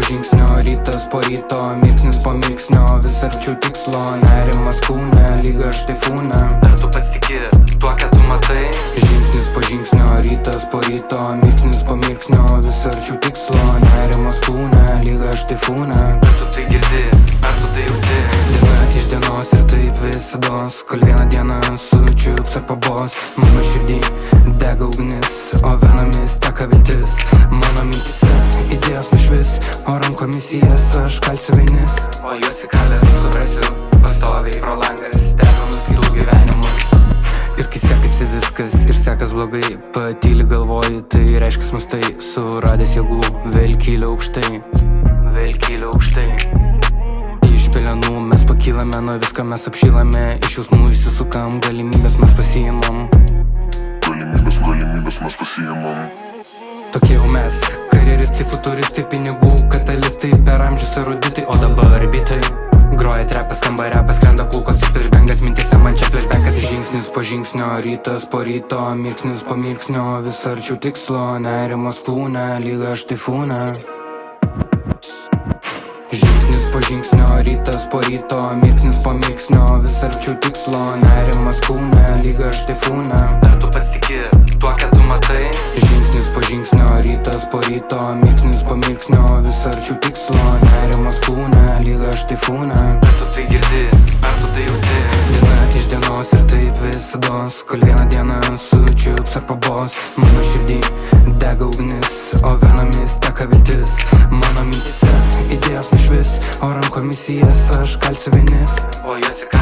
žingsnio, rytas po ryto, mirksnis po mirksnio, vis arčiau tikslo, nerimas kūne, lyg aš taifūne. Ar tu pats tiki tuo, ką tu matai? Žingsnis po žingsnio, rytas po ryto, mirksnis po mirksnio, vis arčiau tikslo, nerimas kūne, lyg aš taifūne. Ar tu tai girdi, ar tu tai jauti? Diena iš dienos ir taip visados, kol vieną dieną sučiups ar pabos. Mano širdį dega ugnis, o venomis teka viltis. Mano mintise idėjos nušvis, o rankomis jas aš kalsiu vainis. O juos įkalęs suprasiu, pastoviai pro langą stebimus kitų gyvenimus. Ir kai sekasi viskas ir sekas blogai, patyli galvoji, tai reiškia mastai. Suradęs jėgų, vėl kyliau aukštai, Vėl kyliau aukštai. iš pelenų mes pakylame, nuo visko mes apšylame. Iš jausmų išsisukam, galimybės mes pasiimam. Galimybės mes pasiimam. Tokie jau mes, karjeristai, futuristai, pinigų katalistai, per amžius eruditai, o dabar bitai. Groja trepas, skamba repas, skrenda kulkos ir flashbangas, mintise man čia flashbangas. Žingsnis po žingsnio, rytas po ryto, mirksnis po mirksnio, vis arčiau tikslo, nerimas kūne, lyg aš taifūne. Žingsnis po žingsnio, rytas po ryto, mirksnis po mirksnio, vis arčiau tikslo, nerimas kūne, lyg aš taifūne. Ar tu pats tiki tuo, ką tu matai? Žingsnis po žingsnio, rytas po ryto, mirksnis po mirksnio, vis arčiau tikslo, nerimas kūne, lyg aš taifūne. Ar tu tai girdi, ar tu tai jauti? Diena iš dienos ir taip visados, kol vieną dieną sučiups ar pabos. Mano širdį dega ugnis, o venomis teka viltis. Mano mintise idėjos nušvis, o rankomis jas aš kalsiu vainis. O juos įkalęs